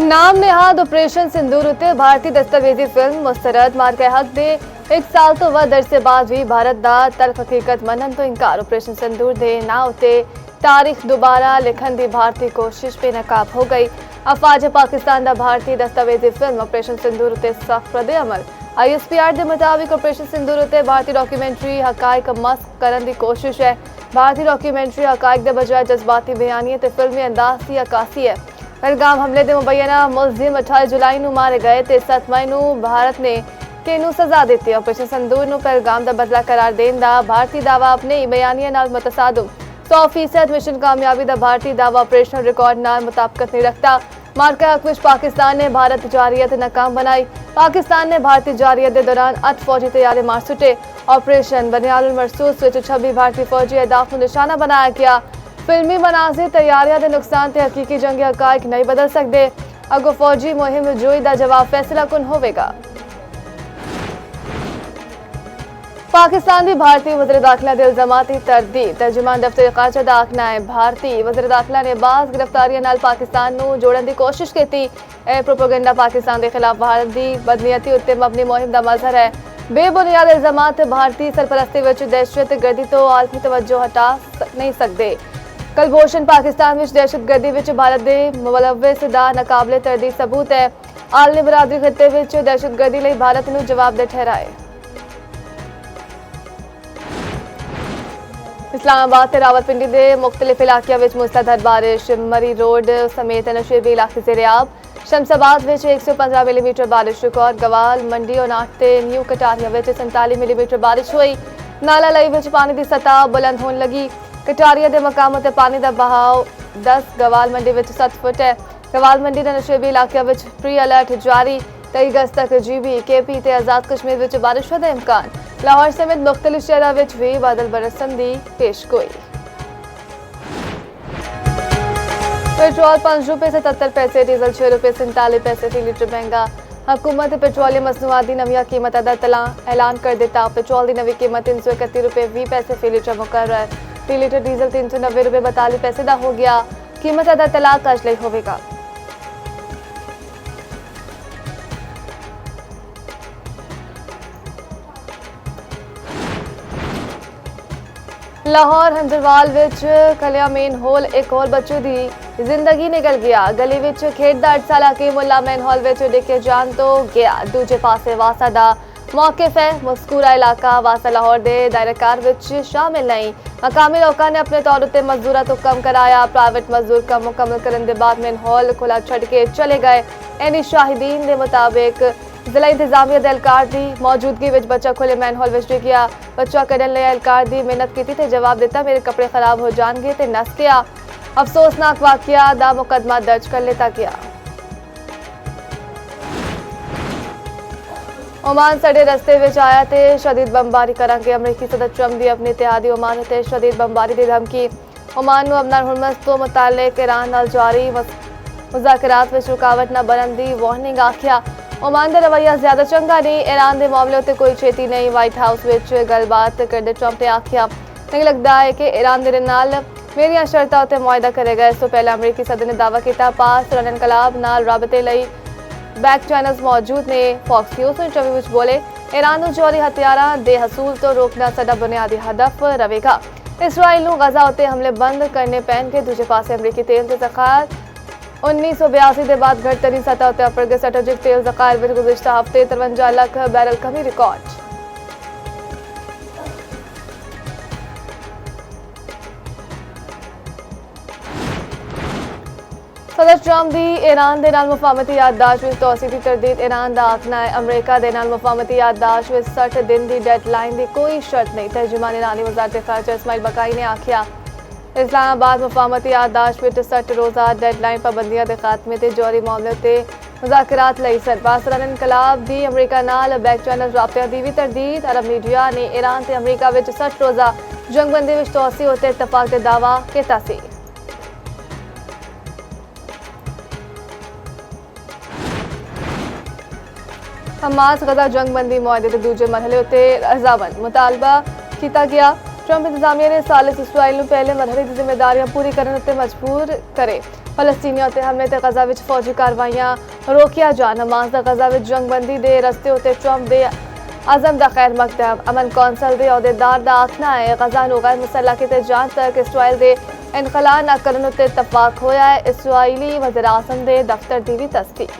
नाम नेहाद ऑपरेशन सिंदूर उत्ते भारतीय दस्तावेजी फिल्म मुस्तरद मार के हक दे 1 साल तो वध अरसे बाद भी भारत दा तल्ख हकीकत मनन तो इनकार। ऑपरेशन सिंदूर दे ना उत्ते तारीख दोबारा लिखन दी भारतीय कोशिश बेनकाब हो गई। अफवाज पाकिस्तान दा भारतीय दस्तावेजी फिल्म ऑपरेशन सिंदूर उत्ते सख्त रद्द अमल। ISPR के मुताबिक ऑपरेशन सिंदूर उत्ते भारतीय डॉक्यूमेंट्री हकायक मस्क करन दी कोशिश है। भारतीय डॉक्यूमेंट्री हकायक दे बजाय जज्बाती बयानी ते फिल्मी अंदाज की अक्सी है। पहलगाम हमले के मुबैना मुलजिम 28 जुलाई को मारे गए तो 7 मई को भारत ने किनू सजा दी। ऑपरेशन सिंदूर को पहलगाम का बदला करार देने का भारतीय दावा अपने ही बयानिया नाल मुतसादम। 100% मिशन कामयाबी का भारतीय दावा ऑपरेशनल रिकॉर्ड नाल मुताबिकत नहीं रखता। मार्का हक विच पाकिस्तान ने भारत जारियत नाकाम बनाई। पाकिस्तान ने भारतीय जारियत के दौरान 8 फौजी तैयारे मार सुटे। ऑपरेशन बनियाल मरसूस 26 भारतीय फौजी अहदाफ को निशाना बनाया गया। फिल्मी मनाजिर तैयारियां के नुकसान ते हकीकी जंगी हकायक नहीं बदल सकते। अगो फौजी मुहिम जोई का जवाब फैसला कुन होगा। पाकिस्तान की भारतीय वज़ीर दाखिला के इल्जामात की तरदीद। तर्जुमान दफ्तर खारजा का आखना है भारतीय वज़ीर दाखिला ने बाज़ गिरफ्तारियों नाल पाकिस्तान को जोड़न की कोशिश की। प्रोपेगेंडा पाकिस्तान के खिलाफ भारत की बदनीयती उत्ते मबनी मुहिम का मजहर है। बेबुनियाद इल्जामात भारतीय सरपरस्ती विच दहशत गर्दी तो आलमी तवज्जो हटा नहीं सकते। कलभूषण पाकिस्तान विच दहशतगर्दी विच भारत के मुलविस दा नाकाबिले तरदीद सबूत है। आलमी बरादरी खिते विच दहशतगर्दी लई भारत नूं जवाबदेह ठहराए। इस्लामाबाद ते रावलपिंडी के मुख्तलिफ इलाकों में मूसलाधार बारिश। मरी रोड समेत नशेबी इलाके ज़ेर-ए-आब। शमसाबाद में 115 मिलीमीटर बारिश रिकॉर्ड। गवाल मंडी और नाट ते न्यू कटारिया में 47 मिलीमीटर बारिश हुई। नाला लई में पानी की सतह बुलंद होने लगी। कटारिया के मकामों से पानी का बहाव 10। गवाल मंडी में 7 फुट है। गवाल मंडी के नशेबी इलाकों में प्री अलर्ट जारी। 23 अगस्त तक GB KP ते आज़ाद कश्मीर में बारिश का इम्कान। लाहौर समेत मुख्तलिफ शहरों में भी बादल बरसन की पेशगोई। पेट्रोल 5 रुपये 77 पैसे, डीजल 6 रुपये 47 पैसे फी लीटर महंगा। हुकूमत पेट्रोलियम मसनूआत की नवी कीमत अदा ऐलान कर दिता। पेट्रोल की नवी कीमत 331 रुपये 20 पैसे फी लीटर मुकर है। फी लीटर डीजल 390 रुपये 42 पैसे का हो गया। कीमत अदा तलाक अजलई होगा। लाहौर हंजरवाल विच खलिया मेन हॉल एक और बच्चों की जिंदगी निकल गया। गली विच खेडदा 8 साल की मुला मेन हॉल विच डिगे जान तो गया। दूजे पासे वासा दा मौकिफ है। मस्कूरा इलाका वासा लाहौर के दायरेकार विच शामिल नहीं। मकामी लोगों ने अपने तौर पर मजदूरा तो कम कराया। प्राइवेट मजदूर कम मुकम्मल करने के बाद मेन हॉल खुला छड़ के चले गए। इन्हीं शाहिदीन के मुताबिक जिला इंतजामिया के एहलकार की मौजूदगी में बच्चा खुले मैन हॉल में डिग्या। बच्चा कढ़न लिए एहलकार की मेहनत की तो जवाब दिता मेरे कपड़े खराब हो जाएंगे तो नस गया। अफसोसनाक वाकया दा मुकदमा दर्ज कर लेता गया। ओमान सड़े रस्ते में आया तो शदीद बमबारी करांगे। अमरीकी सदर ट्रंप की अपनी इत्तेहादी ओमान से शदीद बमबारी की धमकी। ओमान को अपना हुरमत तो मुतालिक ईरान नाल जारी मुज़ाकरात में रुकावट न बनन दी वार्निंग आख्या। ओमान का रवैया ज्यादा चंगा नहीं। ईरान के मामले उत्ते कोई छेती नहीं। व्हाइट हाउस में गलबात करते ट्रंप ने आख्या नहीं लगता है कि ईरान दे नाल मेरिया शर्तां उत्ते मुआहदा करेगा। इस तो पहले अमरीकी सदर ने दावा किया पास रन इनकलाब नाल राबते लई बैक चैनल्स मौजूद ने। फॉक्स न्यूज़ में इंटरव्यू में बोले ईरान को जौहरी हथियार दे हसूल तो रोकना साडा बुनियादी हदफ रहेगा। इसराइल को गजा उत्ते हमले बंद करने पैन के दूजे पासे अमरीकी तेल के ज़खायर 1982 के बाद घटतरी सतह उत्ते अपर गए। स्ट्रेटेजिक तेल ज़खायर में गुज़िश्ता हफ्ते 53 लाख बैरल कमी रिकॉर्ड। सदर ट्रंप की ईरान के नाल मुफाहमती याददाश्त में तोसी की तरदीद। ईरान का आखना है अमरीका के नाल मुफाहमती याददाश्त में 60 दिन की डेडलाइन की कोई शर्त नहीं। तर्जुमान ईरानी वज़ारत ख़ारजा इस्माइल बकाई ने आख्या इस्लामाबाद मुफाहमती याददाश्त में 60 रोज़ा डेडलाइन पाबंदियां के खात्मे ते जौहरी मामले ते मुज़ाकरात लई सरबासरन इनकलाब दी अमरीका नाल बैक चैनल राबतियां दी भी तरदीद। अरब मीडिया ने ईरान ते अमरीका विच 60 रोज़ा जंगबंदी विच तोसी होते इतफाक के दावा किया सी। हमास गजा जंगबंदी मुआहदे के दूजे मरहले उत्ते रजामंद मुतालबा किया गया। ट्रंप इंतजामिया ने सालिस इसराइल ਨੂੰ ਪਹਿਲੇ ਮਰਹਲੇ ਦੀ ਜ਼ਿੰਮੇਵਾਰੀਆਂ ਪੂਰੀ ਕਰਨ ਉੱਤੇ ਮਜਬੂਰ ਕਰੇ। ਫਲਸਤੀਨੀਆਂ ਉੱਤੇ ਹਮਲੇ ਤੇ ਗਜ਼ਾ ਵਿੱਚ ਫੌਜੀ ਕਾਰਵਾਈਆਂ ਰੋਕਿਆ ਜਾਣ, ਹਮਾਸ ਦਾ ਗਜ਼ਾ ਵਿੱਚ ਜੰਗਬੰਦੀ ਦੇ ਰਸਤੇ ਉੱਤੇ ਟਰੰਪ ਦੇ ਅਜ਼ਮ ਦਾ ਖੈਰ ਮਕਤਬ। ਅਮਨ ਕੌਂਸਲ ਦੇ ਅਹੁਦੇਦਾਰ ਦਾ ਆਖਣਾ ਹੈ ਗਜ਼ਾ ਨੂੰ ਗੈਰ ਮੁਸੱਲਹ ਕੀਤੇ ਜਾਣ ਤੱਕ इसराइल ਦੇ ਇਨਖਲਾ ਨਾ ਕਰਨ ਉੱਤੇ ਇਤਫਾਕ ਹੋਇਆ ਹੈ। इसराइली वज़ीर आज़म ਦੇ ਦਫ਼ਤਰ ਦੀ ਵੀ ਤਸਦੀਕ।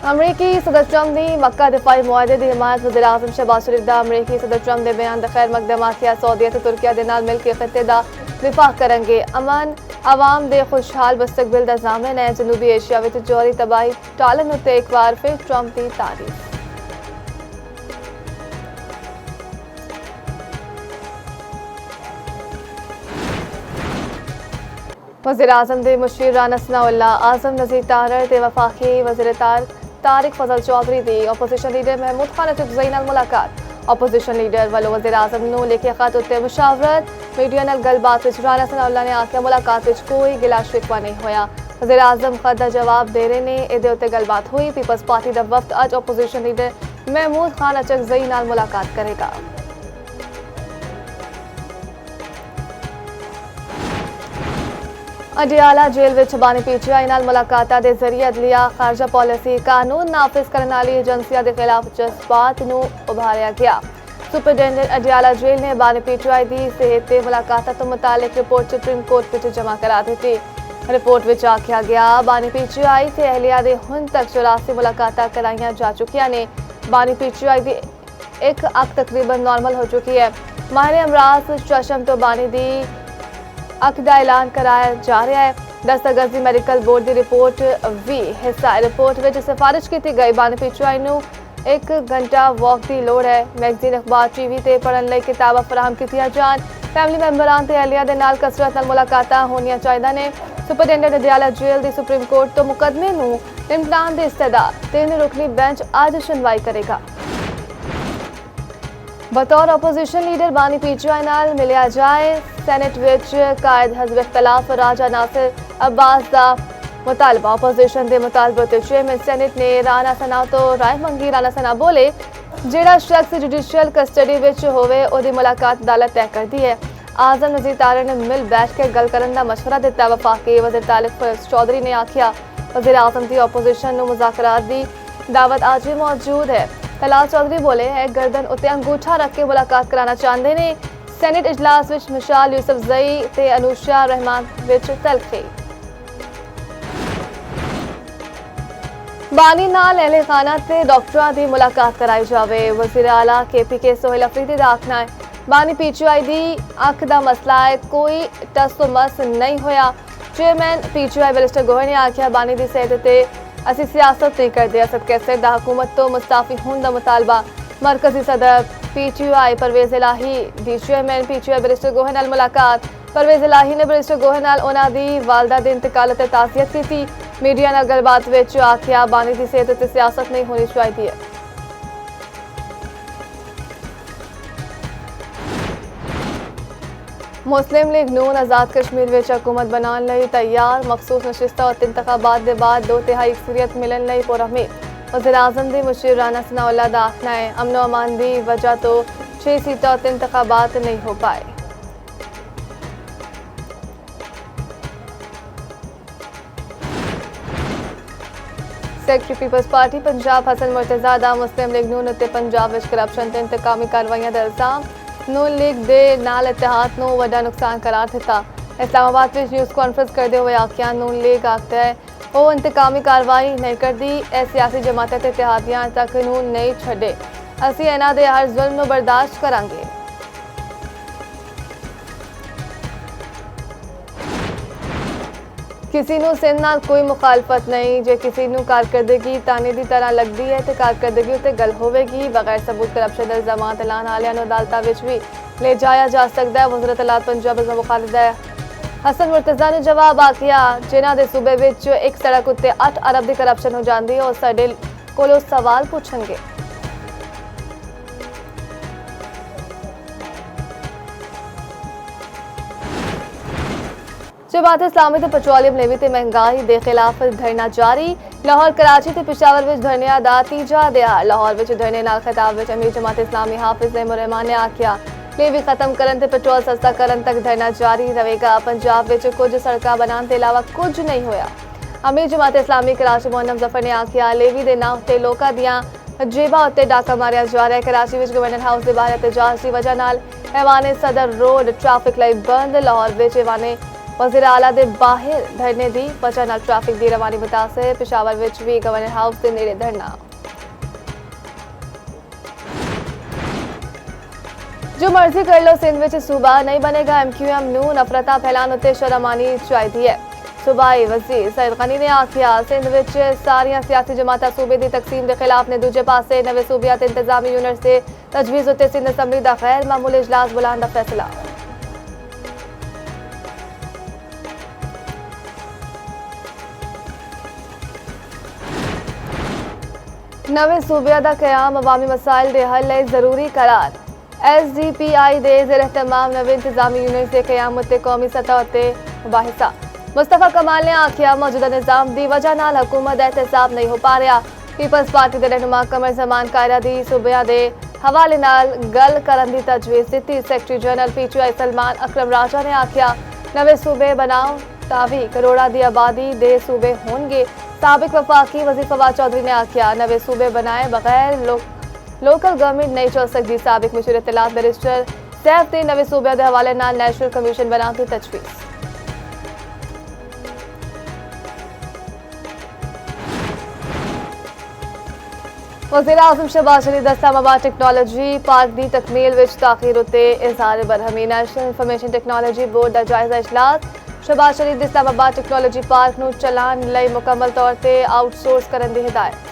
अमरीकी सदर ट्रंप की मक्का दिफाई मुआहदे की हिमायत वज़ीर आज़म शहबाज शरीफ का अमरीकी सदर ट्रंप के बयान का खैर मकदम आखिया सऊदीया ते तुर्किया के नाल मिल के खिते का दिफा करेंगे। अमन आवाम के खुशहाल मुस्तकबिल का ज़ामिन है। जनूबी एशिया में जौहरी तबाही टालन उत्ते एक बार फिर ट्रंप की तारीफ। वज़ीर आज़म के मुशीर राना सनाउल्लाह, आज़म नज़ीर तारड़ ते वफाकी वज़ीर तारिक फजल चौधरी की ओपोजिशन लीडर महमूद खान अचुकज़ई नाल मुलाकात। ओपोजिशन लीडर वालों वज़ीर आज़म नूं लिखे खत उत्ते मुशावरत। मीडिया नाल गलबात विच राणा सनाउल्लाह ने आख्या मुलाकात विच कोई गिला शिकवा नहीं होया। वज़ीर आज़म खत का जवाब दे रहे ने, इहदे उत्ते गलबात हुई। पीपल्स पार्टी का वफद अज ओपोजिशन लीडर महमूद खान अचुकज़ई नाल मुलाकात करेगा। अडियाला जेल विच बानी पीटीआई नाल मुलाकातां दे जरिए अदलिया खारजा पॉलिसी कानून नाफिज करने वाली एजेंसियां के खिलाफ जज्बात नूं उभारिया गया। सुपरडेंटेंट अडियाला जेल ने बानी पीटीआई की सेहत ते मुलाकातां तो मुतालिक रिपोर्ट सुप्रीम कोर्ट विच जमा करा दी। रिपोर्ट विच आख्या गया बानी पीटीआई ते अहलिया दे हुण तक 84 मुलाकातां कराईयां जा चुकियां ने। बानी पीटीआई दी एक अख तकरीबन नॉर्मल हो चुकी है। माहिर अमराज चशम तो बानी दी अख का ऐलान कराया जा रहा है। 10 अगस्त की मैडिकल बोर्ड की रिपोर्ट भी हिस्सा है। रिपोर्ट में सिफारिश की गई बानी पीटीआई नूं 1 घंटा वॉक की लोड़ है। मैगजीन अखबार टीवी ते पढ़न लई किताबां फराहम कीतियां जान। फैमिली मैंबरान ते अहलिया दे नाल कसरत नाल मुलाकातां होनियां चाहिए ने। सुपरडेंटेंट अडियाला जेल की सुप्रीम कोर्ट तो मुकदमे नूं निपटान दी इस्तदा 3 रुकनी बेंच आज सुनवाई करेगा। बतौर ओपोजिशन लीडर बानी पीटीआई नाल मिलिया जाए। सेनेट विच कायद हज़ब इख्तलाफ राजा नासिर अब्बास का मुतालबा। ओपोजिशन के मुतालबे उत्ते चेयरमैन सेनेट ने राणा सना तो राय मंगी। राणा सना बोले जिहड़ा शख्स जुडिशियल कस्टडी विच होवे ओहदी मुलाकात अदालत तय करती है। आज़म नज़ीर तारड़ ने मिल बैठ के गल करन दा मशवरा दिता। वफाकी वज़ीर तारिक चौधरी ने आख्या वज़ीर आज़म की ओपोजिशन नूं मुज़ाकरात दी दावत आज भी मौजूद है। तलाल चौधरी बोले है गर्दन उत्ते अंगूठा रख के मुलाकात कराना चाहते ने। सेनेट इजलास विच मिशाल यूसुफजई ते अनुशा रहमान विच तलखी। बानी नाल अहले खाना ते डॉक्टरां दी मुलाकात कराई जावे। वज़ीर आला KPK सोहेल अफरीदी दा आखना है बानी पीटीआई दी अख दा मसला है, कोई टस तो मस नहीं होया। चेयरमैन पीटीआई बैरिस्टर गोहे ने आख्या बानी दी सेहत ते असी सियासत नहीं करते। असद कैसर दा हुकूमत तो मुस्ताफी होने का मुतालबा। मरकजी सदर पीटीआई परवेज इलाही दी चेयरमैन पीटीआई बैरिस्टर गोहे नाल मुलाकात। परवेज इलाही ने बैरिस्टर गोहे नाल उन्हां दी वालदा दे इंतकाल ते ताज़ियत की। मीडिया नाल गलबात विच आख्या बानी दी सेहत ते सियासत नहीं होनी चाहिए। मुस्लिम लीग नून आज़ाद कश्मीर विच हुकूमत बनाने लई तैयार। मखसूस नशिस्तां और इंतखाबात के बाद 2/3 अक्सरियत मिलने लई पुरउम्मीद। वज़ीर आज़म दी मुशीर राना सनाउल्लाह दा आखना है अमन अमान की वजह तो 6 सीटों और इंतखाबात नहीं हो पाए। सैकटरी पीपल्स पार्टी पंजाब हसन मुर्तज़ा दा मुस्लिम लीग नून उत्ते पंजाब विच करप्शन ते इंतकामी कार्रवाइयां दा इल्जाम। नून लीग दे नाल इतिहाद नूं वड्डा नुकसान करार दिता। इस्लामाबाद विच न्यूज़ कॉन्फ्रेंस करते हुए आख्या नून लीग आखदा है वो इंतकामी कार्रवाई नहीं करती। ए सियासी जमातें ते इतिहादियां तक नून नहीं छड्डे। असीं इन्हां दे हर जुल्म नूं बर्दाश्त करांगे। किसी नूं सिंध नाल कोई मुखालफत नहीं। जे किसी नूं कारकरदगी ताने की तरह लगती है तो कारकरदगी उत्ते गल होवेगी। बगैर सबूत करप्शन दे इल्जामात ऐलान आलिया नूं अदालतां विच भी ले जाया जा सकता है। वज़ीर तलात पंजाब खालिद हसन मुर्तज़ा ने जवाब आखिया जिन्हां दे सूबे विच एक सड़क उत्ते 8 अरब की करप्शन हो जाती है और साडे कोलों सवाल पूछणगे। जमात इस्लामी ते पेट्रोलियम लेवी ते महंगाई दे खिलाफ धरना जारी। लाहौर कराची ते पिशावर विच धरने दा तीजा दिहाड़। लाहौर विच धरने नाल खिताब विच अमीर जमात इस्लामी हाफिज रहमान ने आख्या लेवी खत्म करन ते पेट्रोल सस्ता करन तक धरना जारी रहेगा। पंजाब विच कुछ सड़कां बनाने के अलावा कुछ नहीं होया। अमीर जमात इस्लामी कराची मोहम्मद जफर ने आख्या लेवी दे नाम ते लोकां दियां जेबा उत्ते डाका मारिया जा रहा है। कराची विच गवर्नर हाउस के बाहर एहतजाज की वजह नाल ऐवाने सदर रोड ट्रैफिक लाइट बंद। लाहौर विच ऐवाने वज़ीर आला दे बाहर धरने दी वजह नाल ट्रैफिक दी रवानी मुतासिर। पेशावर विच भी गवर्नर हाउस के नेड़े धरना। जो मर्जी कर लो सिंध विच सूबा नहीं बनेगा। MQM नू नफरतां फैलाने उत्ते शर्म आनी चाहिदी है। सूबाई वज़ीर सईद गनी ने आख्या सिंध विच सारियां सियासी जमातां सूबे दी तकसीम के खिलाफ ने। दूजे पासे नवे सूबियात इंतजामी यूनिट से तजवीज़ उत्ते सिंध असैम्बली दा गैर मामूली इजलास बुलाने दा फैसला। नवे सूबिया दा क़याम अवामी मसाइल दे हल लई जरूरी करार। SDPI दे ज़ेर एहतमाम नवे इंतजामी यूनिट के क़याम उत्ते कौमी सतह उत्ते मुबाहिसा। मुस्तफा कमाल ने आख्या मौजूदा निज़ाम दी वजह नाल हुकूमत दा एहतसाब नहीं हो पा रहा। पीपल्स पार्टी दे रहनुमा कमर जमान कायरा दी सूबिया दे हवाले नाल गल करन दी तजवीज़ दित्ती। सेक्रेटरी जनरल PTI सलमान अकरम राजा ने आख्या नवे सूबे बनाओ तावी करोड़ा दी आबादी दे सूबे होंगे। साबिक वफाकी वज़ीर फवाद चौधरी ने आख्या नवे सूबे बनाए बगैर लोकल गवर्नमेंट नहीं चल सकती। साबिक मशहूर इत्तलात बैरिस्टर सैफ ने नवे सूबे के हवाले नाल नेशनल कमीशन बनाने की तजवीज़। वज़ीर आज़म शहबाज शरीफ इस्लामाबाद टेक्नोलॉजी पार्क की तकमील विच ताखीर उत्ते इज़हार बरहमी। नेशनल इंफॉर्मेशन टेक्नोलॉजी बोर्ड का जायजा इजलास। शहबाज शरीफ इस्लामाबाद टेक्नोलॉजी पार्क नू चलान लई मुकम्मल तौर पर आउटसोर्स करने की हिदायत।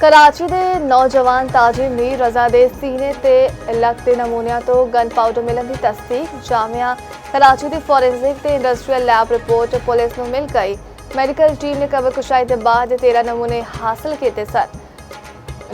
कराची दे नौजवान ताजिर मीर रजा दे सीने ते लगते नमूनियां तो गन पाउडर मिलन की तस्दीक। जामिया कराची दी फॉरेंसिक ते इंडस्ट्रियल लैब रिपोर्ट पुलिस नू मिल गई। मेडिकल टीम ने कबर कुशाई के बाद 13 नमूने हासिल किए सन।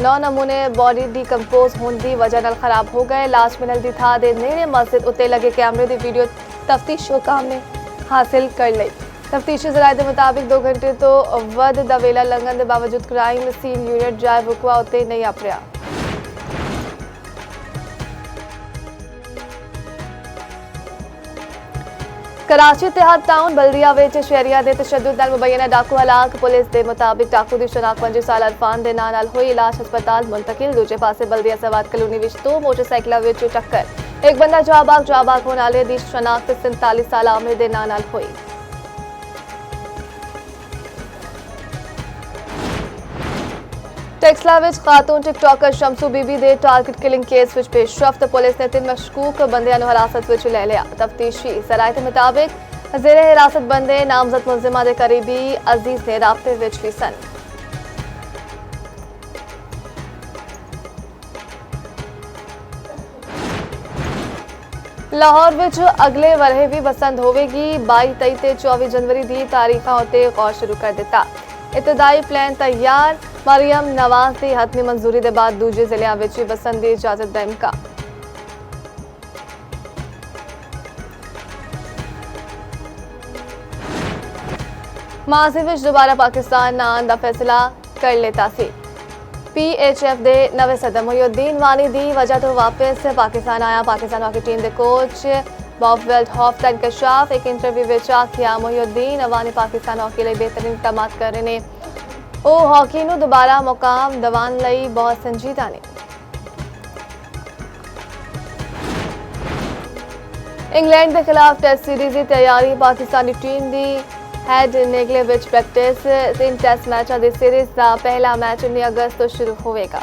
9 नमूने बॉडी डिकम्पोज होने की वजह नाल खराब हो गए। लाश मिलने की था दे नेड़े मस्जिद उत्ते लगे कैमरे की वीडियो तफ्तीश हुकाम ने हासिल कर ली। तफ्तीशी ज़राए के मुताबिक 2 घंटे तो वध दा वेला लंघन के बावजूद क्राइम सीन यूनिट जाए वकवा उत्ते नहीं अपड़िया। कराची इत्तेहाद टाउन बल्दिया विच शहरिया दे तशद्दुद नाल मुबैना डाकू हलाक। पुलिस के मुताबिक डाकू की शनाख्त 25 साल अरफान के नाल हुई। लाश हस्पताल मुंतकिल। दूजे पासे बल्दिया सवाद कलोनी विच 2 मोटरसाइकिलों विच टक्कर। एक बंदा जाबाग होने वाले दी शनाख्त 47 साल आमिर के नाल हुई। टेक्सला विच खातून टिकटॉकर शमसू बीबी दे टारगेट किलिंग केस विच पेशरफ्त। पुलिस ने 3 मशकूक बंदियां नू हिरासत विच ले लिया। तफ्तीशी ज़राए के मुताबिक ज़ेरे हिरासत बंदे नामजद मुलजिमा दे करीबी अजीज ने राबते विच भी सन। लाहौर विच अगले वरहे भी बसंत होवेगी। 22, 23 ते 24 जनवरी दी तारीखां उत्ते गौर शुरू कर दिता। इब्तदाई प्लान तैयार। मरियम नवाज की हतमी मंजूरी के बाद दूजे जिलों में भी बसंत की इजाजत का इम्कान। माजी विच दोबारा पाकिस्तान ना आने का फैसला कर लेता सी। PHF के नवे सदर मोहिउद्दीन वानी की वजह तो वापस पाकिस्तान आया। पाकिस्तान हॉकी टीम के कोच बॉब वेल्डहॉफ का इंकशाफ। एक इंटरव्यू में आख्या मोहिउद्दीन वानी पाकिस्तान हॉकी लिए बेहतरीन इकदाम कर रहे हैं। वो हॉकी नू दोबारा मुकाम दिवाने लई बहुत संजीदा ने। इंग्लैंड के खिलाफ टेस्ट सीरीज की तैयारी। पाकिस्तानी टीम की हैड नेगले विच प्रैक्टिस। 3 टेस्ट मैचों की सीरीज का पहला मैच 19 अगस्त तो शुरू होगा।